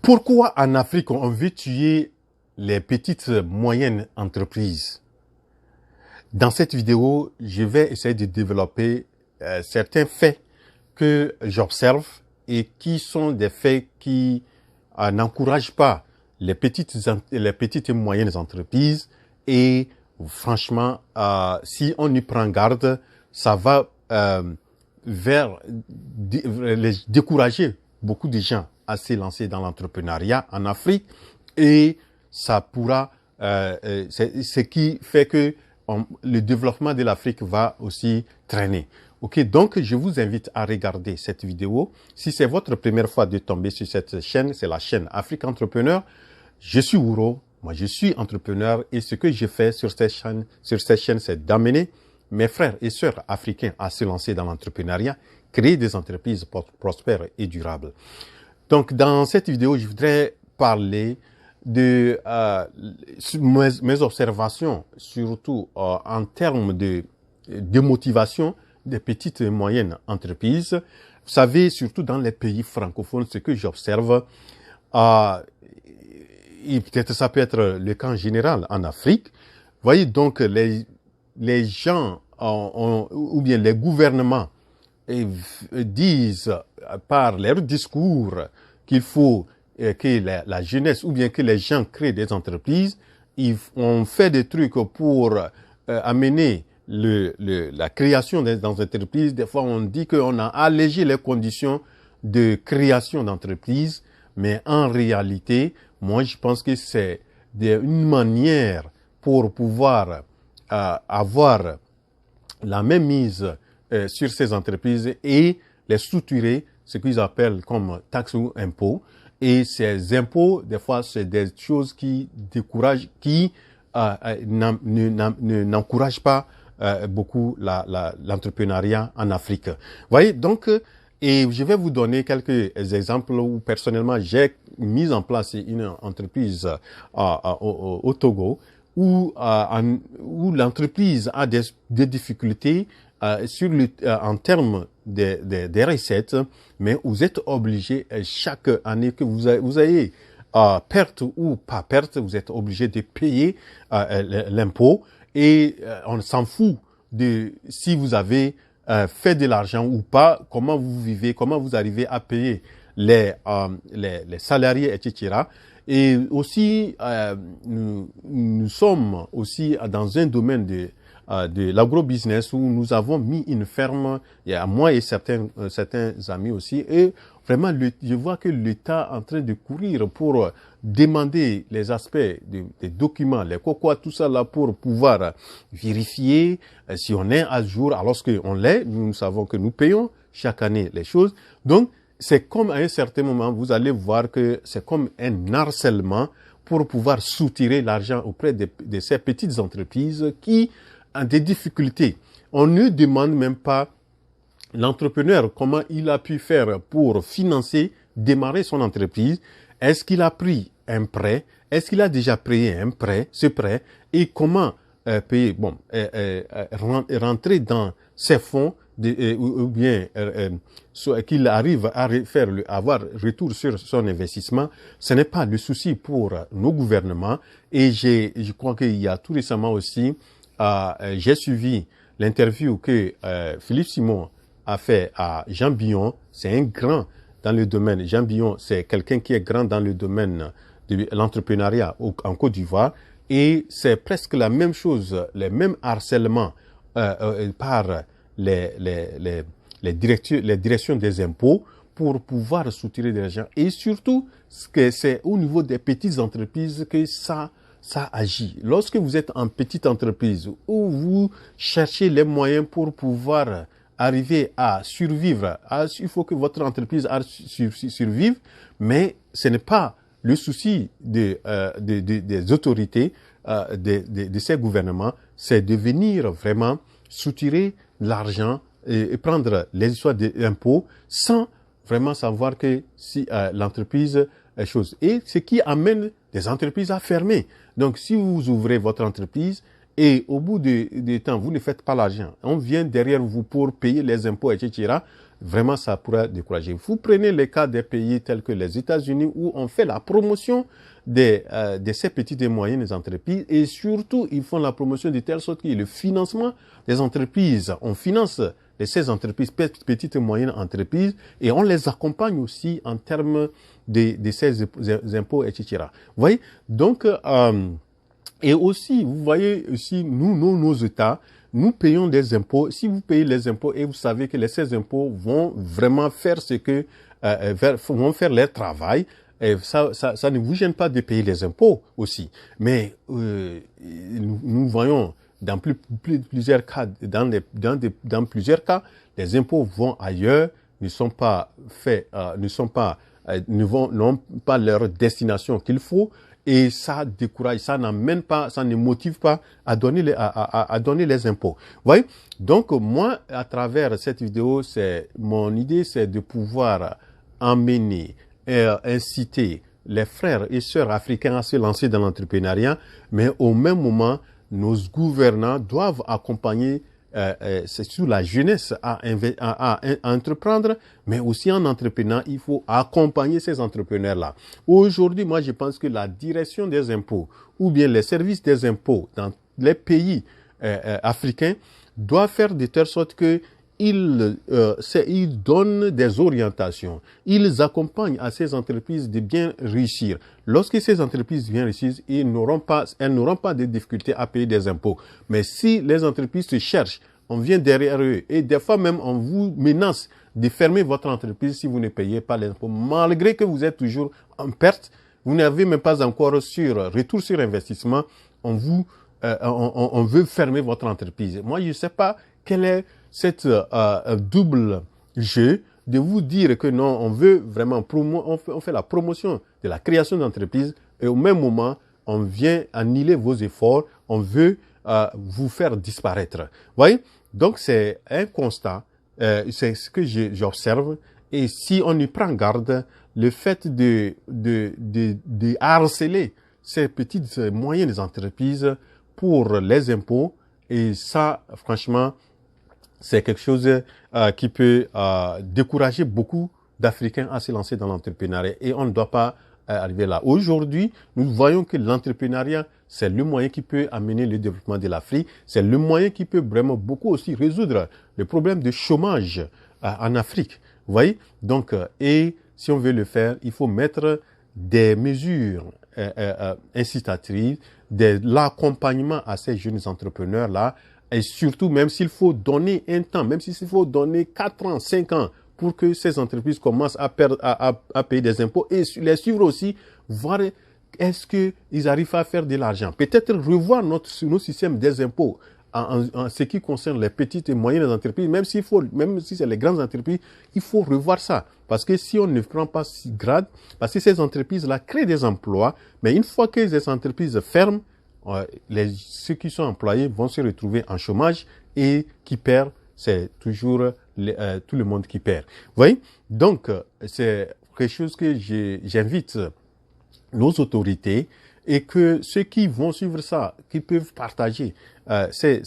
Pourquoi en Afrique on veut tuer les petites moyennes entreprises? Dans cette vidéo, je vais essayer de développer certains faits que j'observe et qui sont des faits qui n'encouragent pas les petites et moyennes entreprises. Et franchement, si on y prend garde, ça va décourager beaucoup de gens à se lancer dans l'entrepreneuriat en Afrique, et ça pourra, c'est ce qui fait que le développement de l'Afrique va aussi traîner. Ok, donc je vous invite à regarder cette vidéo. Si c'est votre première fois de tomber sur cette chaîne, c'est la chaîne Afrique Entrepreneur. Je suis Ouro, moi je suis entrepreneur, et ce que je fais sur cette chaîne, c'est d'amener mes frères et sœurs africains à se lancer dans l'entrepreneuriat, créer des entreprises prospères et durables. Donc, dans cette vidéo, je voudrais parler de mes observations, surtout en termes de motivation des petites et moyennes entreprises. Vous savez, surtout dans les pays francophones, ce que j'observe, et peut-être ça peut être le cas en général en Afrique. Vous voyez, donc, les gens ou bien les gouvernements disent par leur discours qu'il faut que la jeunesse ou bien que les gens créent des entreprises. On fait des trucs pour amener la création des entreprises. Des fois, on dit qu'on a allégé les conditions de création d'entreprises, mais en réalité, moi, je pense que c'est une manière pour pouvoir avoir la même mise sur ces entreprises et les structurer, ce qu'ils appellent comme taxes ou impôts. Et ces impôts, des fois, c'est des choses qui découragent, qui n'encouragent pas beaucoup l'entrepreneuriat en Afrique. Vous voyez, donc, et je vais vous donner quelques exemples où personnellement j'ai mis en place une entreprise au Togo, où l'entreprise a des difficultés en termes des recettes, mais vous êtes obligé chaque année que vous ayez perte ou pas perte, vous êtes obligé de payer l'impôt, et on s'en fout de si vous avez fait de l'argent ou pas, comment vous vivez, comment vous arrivez à payer les salariés, etc. Et aussi, nous sommes aussi dans un domaine de l'agro-business où nous avons mis une ferme, il y a moi et certains amis aussi, et vraiment, je vois que l'État est en train de courir pour demander les aspects des documents, les quoi, tout ça là, pour pouvoir vérifier si on est à jour, alors qu'on l'est. Nous savons que nous payons chaque année les choses. Donc, c'est comme à un certain moment, vous allez voir que c'est comme un harcèlement pour pouvoir soutirer l'argent auprès de ces petites entreprises qui ont des difficultés. On ne demande même pas l'entrepreneur comment il a pu faire pour financer, démarrer son entreprise. Est-ce qu'il a pris un prêt? Est-ce qu'il a déjà payé ce prêt? Et comment payer? Bon, rentrer dans ces fonds ou bien qu'il arrive à avoir retour sur son investissement. Ce n'est pas le souci pour nos gouvernements. Et je crois qu'il y a tout récemment aussi, j'ai suivi l'interview que Philippe Simon a fait à Jean Billon. C'est un grand dans le domaine. Jean Billon, c'est quelqu'un qui est grand dans le domaine de l'entrepreneuriat en Côte d'Ivoire. Et c'est presque la même chose, les mêmes harcèlements par les directions des impôts pour pouvoir soutirer des gens. Et surtout, c'est au niveau des petites entreprises que ça agit. Lorsque vous êtes en petite entreprise où vous cherchez les moyens pour pouvoir arriver à survivre, il faut que votre entreprise survive, mais ce n'est pas le souci des autorités, de ces gouvernements, c'est de venir vraiment soutirer l'argent et prendre les histoires d'impôts sans vraiment savoir que si l'entreprise est chose. Et ce qui amène des entreprises à fermer. Donc, si vous ouvrez votre entreprise et au bout de temps, vous ne faites pas l'argent, on vient derrière vous pour payer les impôts, etc., vraiment ça pourra décourager. Vous prenez les cas des pays tels que les États-Unis où on fait la promotion de ces petites et moyennes entreprises et surtout ils font la promotion de telle sorte que le financement des entreprises, on finance ces entreprises, petites et moyennes entreprises, et on les accompagne aussi en termes de ces impôts, etc. Vous voyez? Donc, et aussi, vous voyez aussi, nos États, nous payons des impôts. Si vous payez les impôts et vous savez que ces impôts vont vraiment faire vont faire leur travail, et ça ne vous gêne pas de payer les impôts aussi. Mais nous voyons dans plusieurs cas, dans plusieurs cas, les impôts vont ailleurs, n'ont pas leur destination qu'il faut, et ça décourage, ça n'amène pas, ça ne motive pas à donner les impôts. Vous voyez? Donc moi, à travers cette vidéo, mon idée, c'est de pouvoir emmener et inciter les frères et sœurs africains à se lancer dans l'entrepreneuriat, mais au même moment, nos gouvernants doivent accompagner surtout la jeunesse à entreprendre, mais aussi en entreprenant, il faut accompagner ces entrepreneurs-là. Aujourd'hui, moi, je pense que la direction des impôts ou bien les services des impôts dans les pays africains doivent faire de telle sorte que ils donnent des orientations. Ils accompagnent à ces entreprises de bien réussir. Lorsque ces entreprises bien réussissent, elles n'auront pas de difficultés à payer des impôts. Mais si les entreprises se cherchent, on vient derrière eux et des fois même on vous menace de fermer votre entreprise si vous ne payez pas les impôts. Malgré que vous êtes toujours en perte, vous n'avez même pas encore retour sur investissement, on veut fermer votre entreprise. Moi, je ne sais pas quel est cette double jeu de vous dire que non, on veut vraiment on fait la promotion de la création d'entreprises et au même moment, on vient annihiler vos efforts, on veut vous faire disparaître. Vous voyez? Donc, c'est un constat, c'est ce que j'observe et si on y prend garde, le fait de harceler ces petites et moyennes entreprises pour les impôts, et ça, franchement, c'est quelque chose qui peut décourager beaucoup d'Africains à se lancer dans l'entrepreneuriat et on ne doit pas arriver là. Aujourd'hui, nous voyons que l'entrepreneuriat, c'est le moyen qui peut amener le développement de l'Afrique, c'est le moyen qui peut vraiment beaucoup aussi résoudre le problème de chômage en Afrique. Vous voyez? Donc, et si on veut le faire, il faut mettre des mesures incitatrices, de l'accompagnement à ces jeunes entrepreneurs-là, et surtout, même s'il faut donner un temps, même s'il faut donner 4 ans, 5 ans pour que ces entreprises commencent à payer des impôts et les suivre aussi, voir est-ce qu'ils arrivent à faire de l'argent. Peut-être revoir nos systèmes des impôts en ce qui concerne les petites et moyennes entreprises, même si c'est les grandes entreprises, il faut revoir ça. Parce que si on ne prend pas si grade, parce que ces entreprises-là créent des emplois, mais une fois que ces entreprises ferment, ceux qui sont employés vont se retrouver en chômage et qui perd, c'est toujours tout le monde qui perd. Vous voyez? Donc, c'est quelque chose que j'invite nos autorités et que ceux qui vont suivre ça, qui peuvent partager ces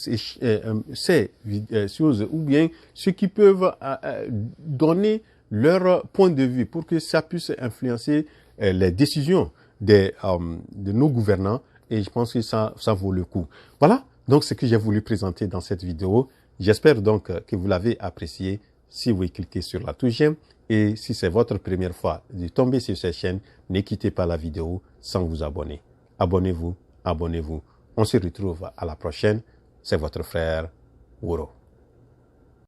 choses ou bien ceux qui peuvent donner leur point de vue pour que ça puisse influencer les décisions de nos gouvernants. Et je pense que ça vaut le coup. Voilà, donc ce que j'ai voulu présenter dans cette vidéo. J'espère donc que vous l'avez apprécié. Si vous cliquez sur la touche j'aime et si c'est votre première fois de tomber sur cette chaîne, ne quittez pas la vidéo sans vous abonner. Abonnez-vous, abonnez-vous. On se retrouve à la prochaine. C'est votre frère Wuro.